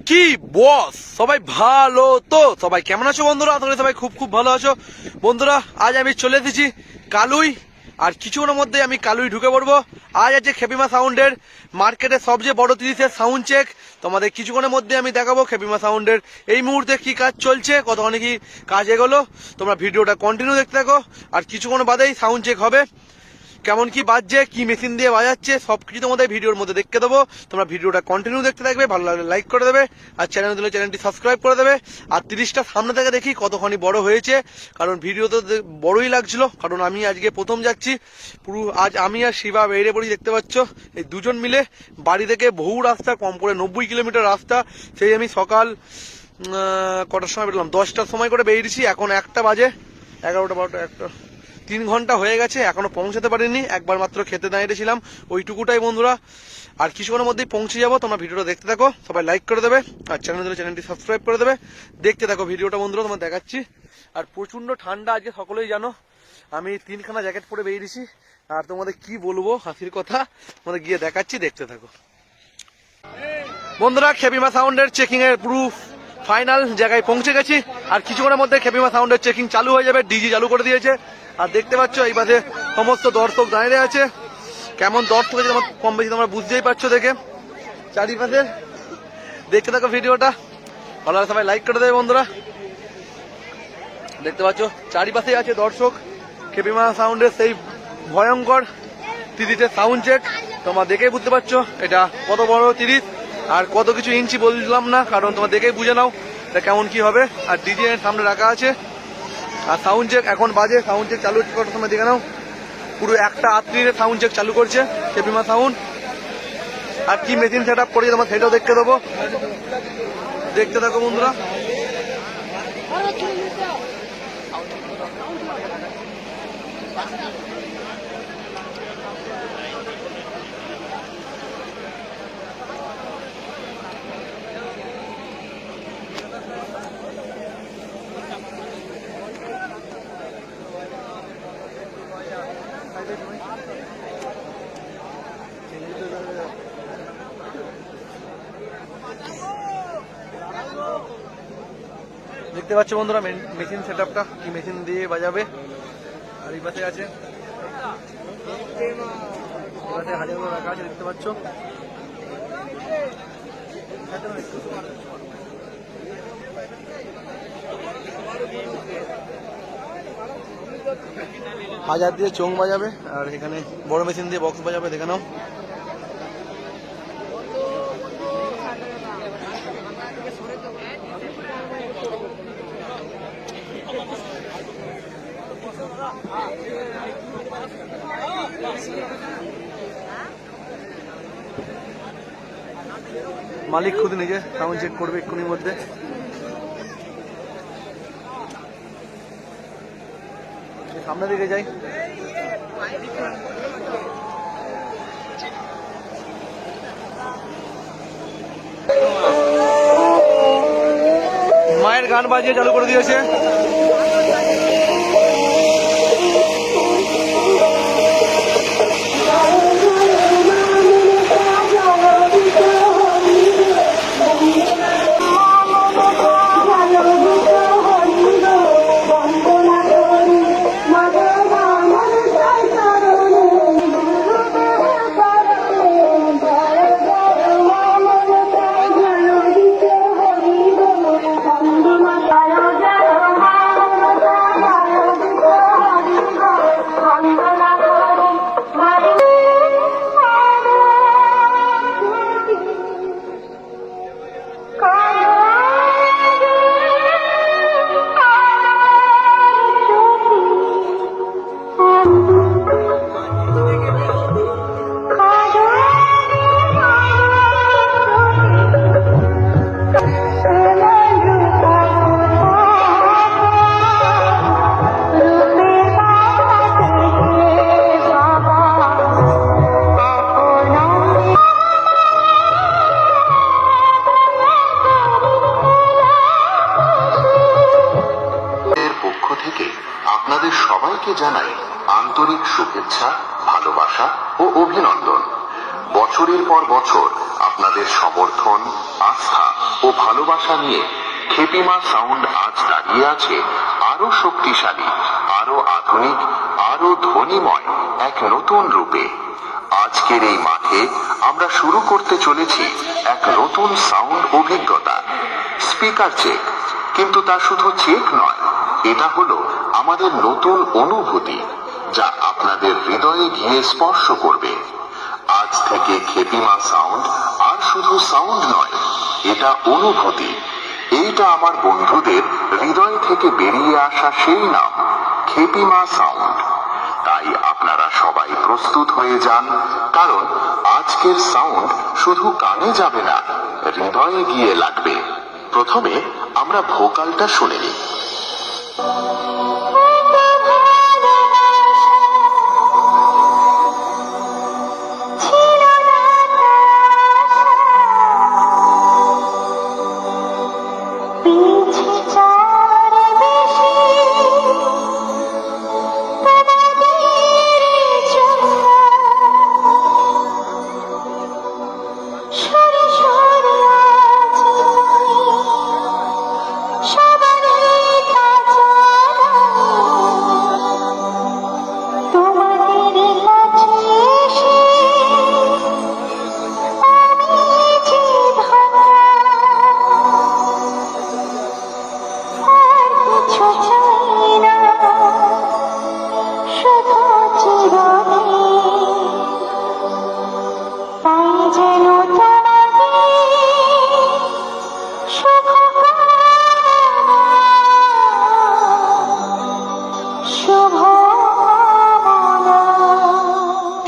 কি বস সবাই ভালো তো? সবাই কেমন আছো বন্ধুরা? আশা করি সবাই খুব খুব ভালো আছো বন্ধুরা। আজ আমি চলে এসেছি কালুই, আর কিছুক্ষণের মধ্যে আমি কালুই ঢুকে পড়বো। আজ আছে খেপিমা সাউন্ডের মার্কেটের সবচেয়ে বড় 30-এর সাউন্ড চেক। তোমাদের কিছুক্ষণের মধ্যে আমি দেখাবো খেপিমা সাউন্ডের এই মুহূর্তে কি কাজ চলছে, কতখানি কি কাজ এগোলো। তোমরা ভিডিওটা কন্টিনিউ দেখতে থাকো, আর কিছুক্ষণ বাদেই সাউন্ড চেক হবে। কেমন কি বাজছে, কি মেশিন দিয়ে বাজাচ্ছে, সবকিছু তোমাদের ভিডিওর মধ্যে দেখতে দেবো। তোমরা ভিডিওটা কন্টিনিউ দেখতে থাকবে, ভালো লাগলে লাইক করে দেবে, আর চ্যানেল দিলে চ্যানেলটি সাবস্ক্রাইব করে দেবে। আর 30টা সামনে থেকে দেখি কতখানি বড় হয়েছে, কারণ ভিডিও তো বড়ই লাগছিল, কারণ আমি আজকে প্রথম যাচ্ছি। পুরো আজ আমি আর শিবা বেরিয়ে পড়ি, দেখতে পাচ্ছ এই দুজন মিলে। বাড়ি থেকে বহু রাস্তা, কম করে 90 কিলোমিটার রাস্তা। সেই আমি সকাল কটার সময় বেরোলাম, 10টার সময় করে বেরিয়েছি। এখন 1টা বাজে, 11টা 12টা 1টা 3 ঘন্টা হয়ে গেছে, এখনো পৌঁছাতে পারিনি। একবার মাত্র খেতে দাঁড়িয়েছিলাম, ওইটুকুটাই বন্ধুরা। আর কিছুক্ষণের মধ্যেই পৌঁছে যাবো। তোমরা ভিডিওটা দেখতে থাকো, সবাই লাইক করে দেবে, আর চ্যানেলটি সাবস্ক্রাইব করে দেবে। দেখতে থাকো ভিডিওটা বন্ধুরা, তোমার দেখাচ্ছি। আর প্রচন্ড ঠান্ডা আজকে, সকলেই জানো। আমি 3খানা জ্যাকেট পরে বেরিয়েছি, আর তোমাদের কি বলবো হাসির কথা, তোমাদের গিয়ে দেখাচ্ছি, দেখতে থাকো বন্ধুরা। খেপিমা সাউন্ডের চেকিং এর পুরো ফাইনাল জায়গায় পৌঁছে গেছি, আর কিছুক্ষণের মধ্যে খেপিমা সাউন্ডের চেকিং চালু হয়ে যাবে। ডিজি চালু করে দিয়েছে, আর দেখতে পাচ্ছ এই পাশে সমস্ত দর্শক দাঁড়িয়ে আছে। কেমন দর্শক আছে তোমার কম বেশি তোমরা বুঝতেই পারছো দেখে। চারিপাশে দেখতে থাকো ভিডিওটা, ভালো লাগে সবাই লাইক করে দেবে বন্ধুরা। দেখতে পাচ্ছ চারিপাশে আছে দর্শক। খেপিমা সাউন্ডের সেই ভয়ঙ্কর 30-এর সাউন্ড চেক, তোমরা দেখেই বুঝতে পারছো এটা কত বড় 30, আর কত কিছু ইঞ্চি বললাম না, কারণ তোমরা দেখেই বুঝে নাও এটা কেমন কি হবে। আর ডিজে সামনে রাখা আছে, আর সাউন্ড চেক এখন বাজে। সাউন্ড চেক চালু করার সময় দেখে নাও, পুরো 1:38-এর সাউন্ড চেক চালু করছে খেপিমা সাউন্ড। আর কি মেশিন সেট আপ করেছে তোমার সেটাও দেখতে দেবো, দেখতে থাকো বন্ধুরা। দেখতে পাচ্ছ বন্ধুরা মেশিন সেট আপটা, কি মেশিন দিয়ে বাজাবে। আর এই পাশে আছে, হাজার রাখা আছে, দেখতে পাচ্ছ। হাজার দিয়ে চোং বাজাবে, আর এখানে বড় মেশিন দিয়ে বক্স বাজাবে, দেখে নাও। মালিক খুদ নিজে সাউন্ড চেক করবে এক্ষুনির মধ্যে। সামনে দিকে যাই, মায়ের গান বাজিয়ে চালু করে দিয়েছে। আপনাদের সবাইকে জানাই আন্তরিক শুভেচ্ছা, ভালোবাসা ও অভিনন্দন। বছরের পর বছর আপনাদের সমর্থন, আস্থা ও ভালোবাসা নিয়ে খেপিমা সাউন্ড আজ দাঁড়িয়ে আছে আরো শক্তিশালী, আরো আধুনিক, আরো ধ্বনিময় এক নতুন রূপে। আজকের এই মাঠে আমরা শুরু করতে চলেছি এক নতুন সাউন্ড অভিজ্ঞতা। স্পিকার চেক, কিন্তু তা শুধু চেক নয়, এটা হলো আমাদের নতুন অনুভূতি, যা আপনাদের হৃদয়ে গিয়ে স্পর্শ করবে। আজ থেকে খেপিমা সাউন্ড আর শুধু সাউন্ড নয়, এটা অনুভূতি। এইটা আমার বন্ধুদের হৃদয় থেকে বেরিয়ে আসা সেই নাম, খেপিমা সাউন্ড। তাই আপনারা সবাই প্রস্তুত হয়ে যান, কারণ আজকের সাউন্ড শুধু কানে যাবে না, হৃদয়ে গিয়ে লাগবে। প্রথমে আমরা ভোকালটা শুনে নিই।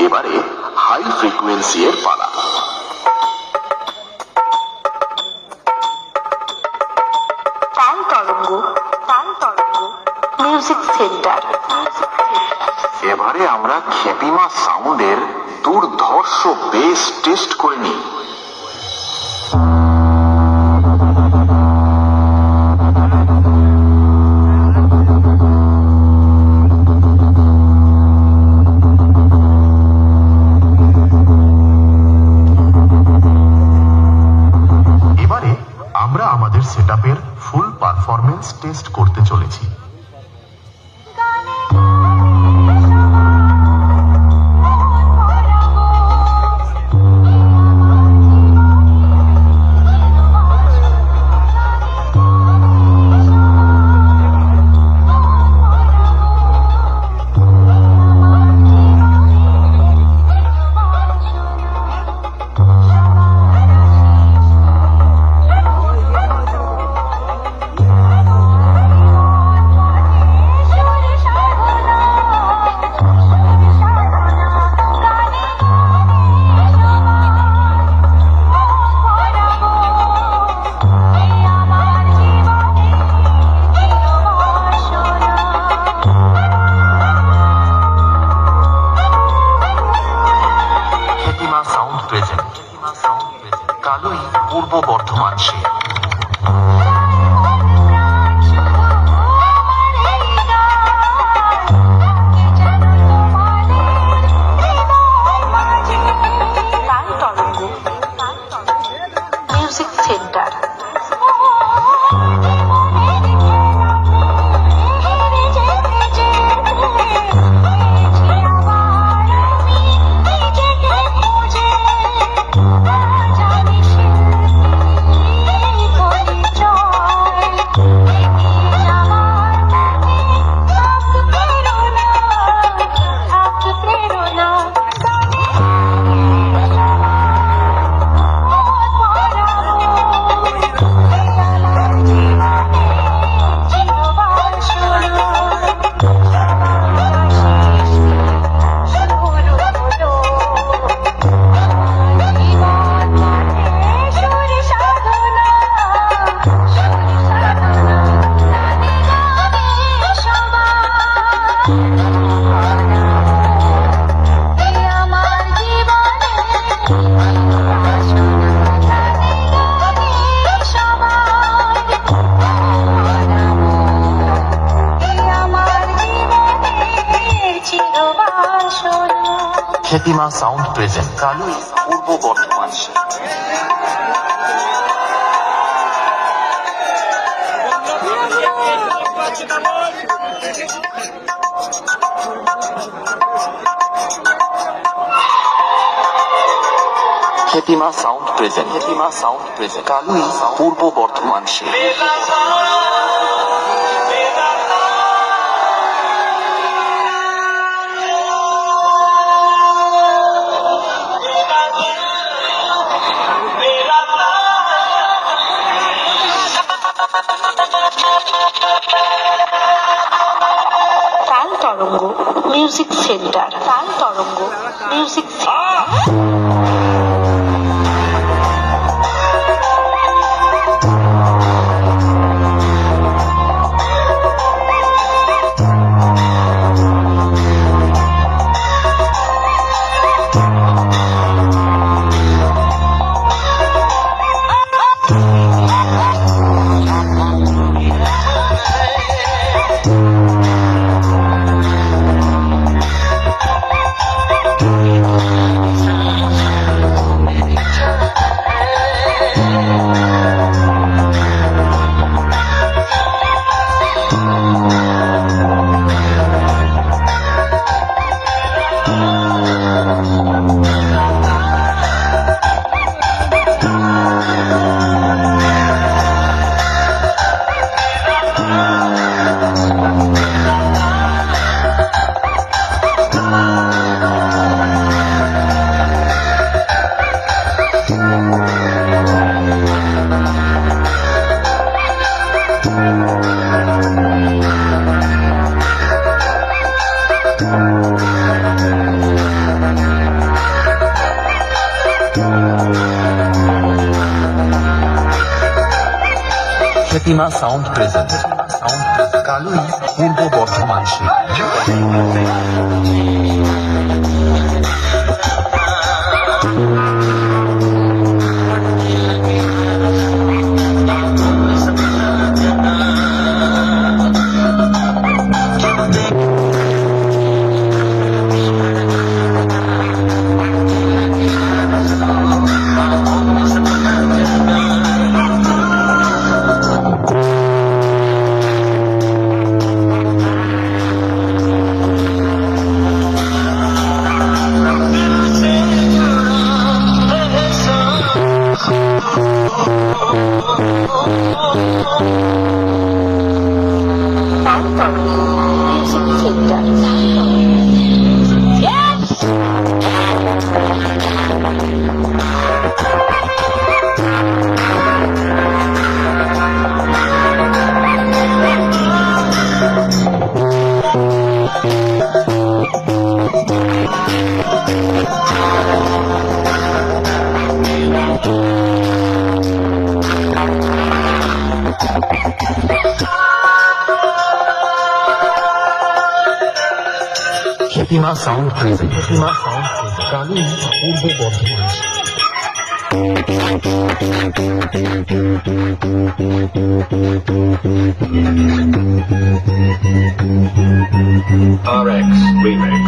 এবারে হাই ফ্রিকোয়েন্সি এর পালা। তাল তরঙ্গ, তাল তরঙ্গ, মিউজিক সেন্টার। এবারে আমরা খেপিমা সাউন্ডের দুর্ধর্ষ বেস টেস্ট করে নিই। এবারে আমরা আমাদের সেটআপের ফুল পারফরম্যান্স টেস্ট করতে চলেছি। কালুই, পূর্ব বর্ধমান শহর। Tal Taranga, music centre. Khepima sound present Kalui, Purba Bardhaman শহর। Khyatima sound present. Khyatima sound present. Kalui, Purba Bardhaman শহর। Tal Taranga music centre. Tal Taranga music centre. Khyatima sound present. Sound Kalui, Purba Bardhaman শহর। Tal Taranga music centre. Khyatima sound present. Khyatima sound present. Kalui, Purba Bardhaman শহর। RX Remix.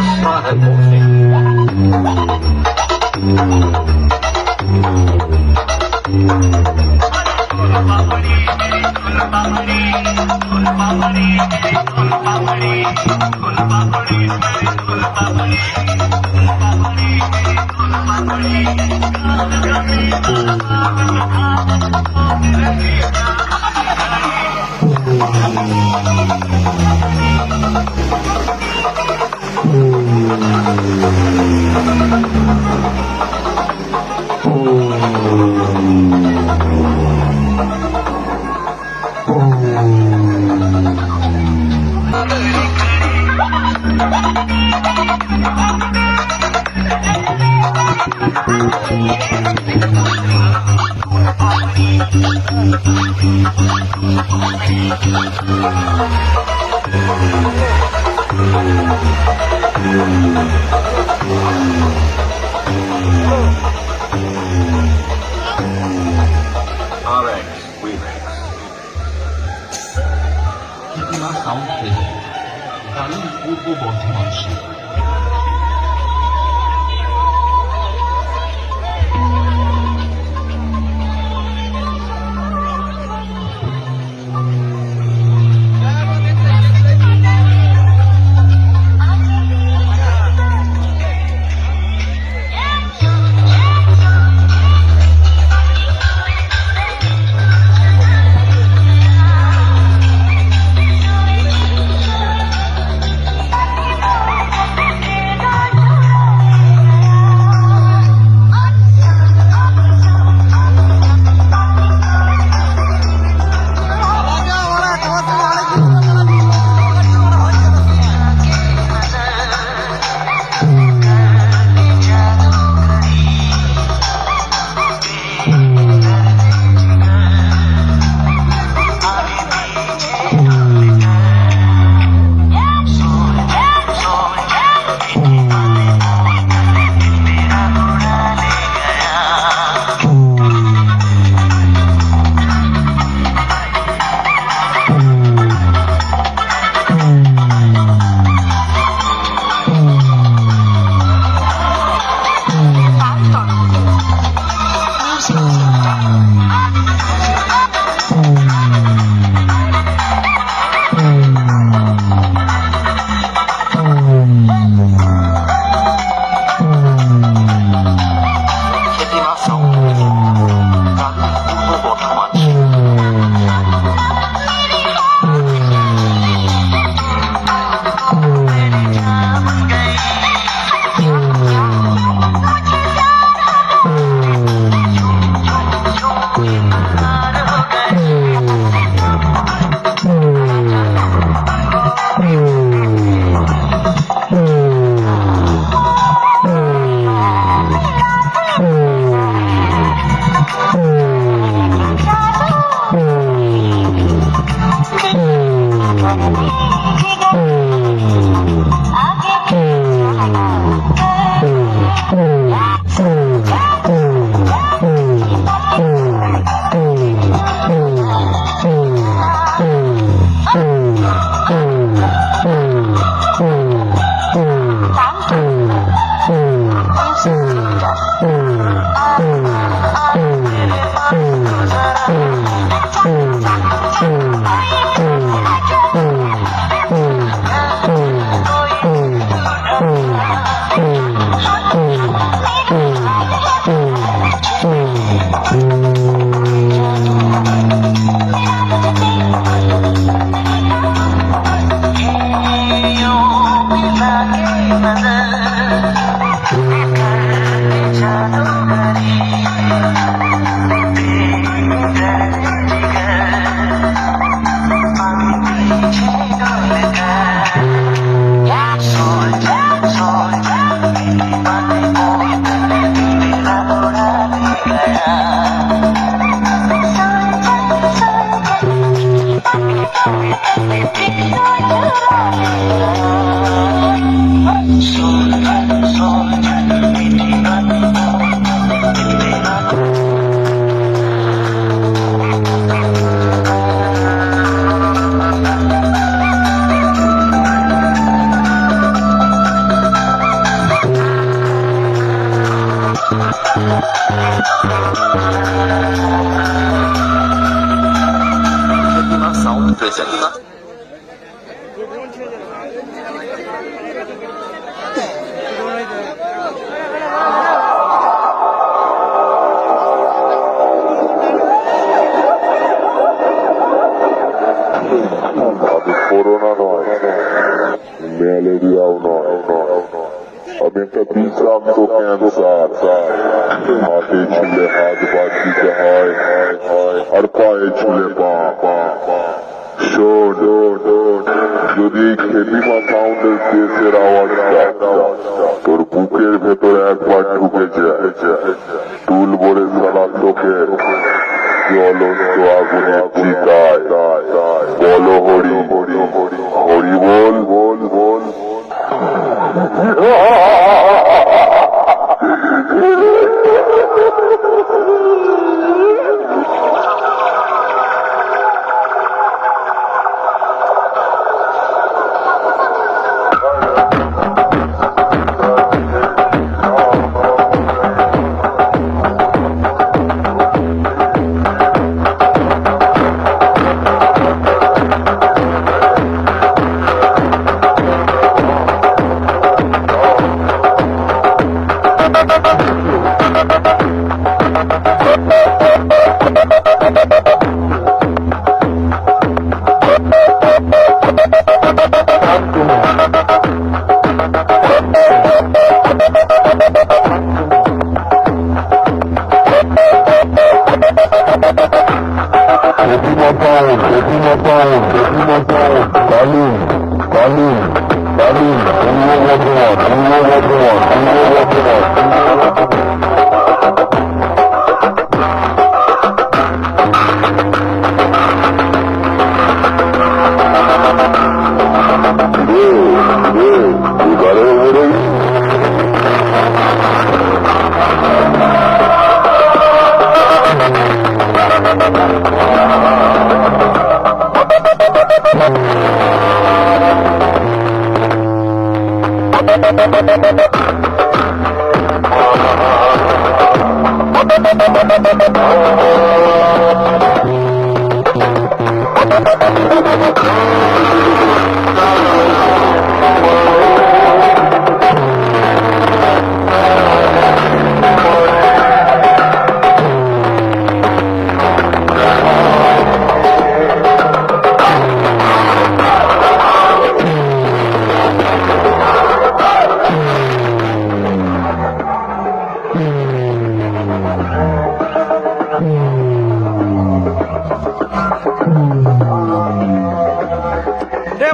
RX Remix. Khyatima sound present. Kalui, Purba Bardhaman শহর। Khepima sound present. আমি corona নয়, ম্যালেরিয়াও নয়, আমি একটা বিষাক্ত ক্যান্সার। হাতে ছুলে হাত বাদ দিতে হয় আর পায়ে ছুলে পা। শোন, যদি এই খেপিমা সাউন্ডের দেশের আওয়াজটা তোর বুকের ভেতরে একবার ঢুকে যায়, টুল বলে সারা তোকে জ্বলন্ত আগুনের চিতায় বলো হরি হরি হরি বল বল বল।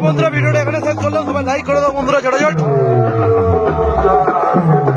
বন্ধুরা ভিডিওটা এখানে শেষ করলাম, সবাই লাইক করে দাও বন্ধুরা, ঝটাঝট।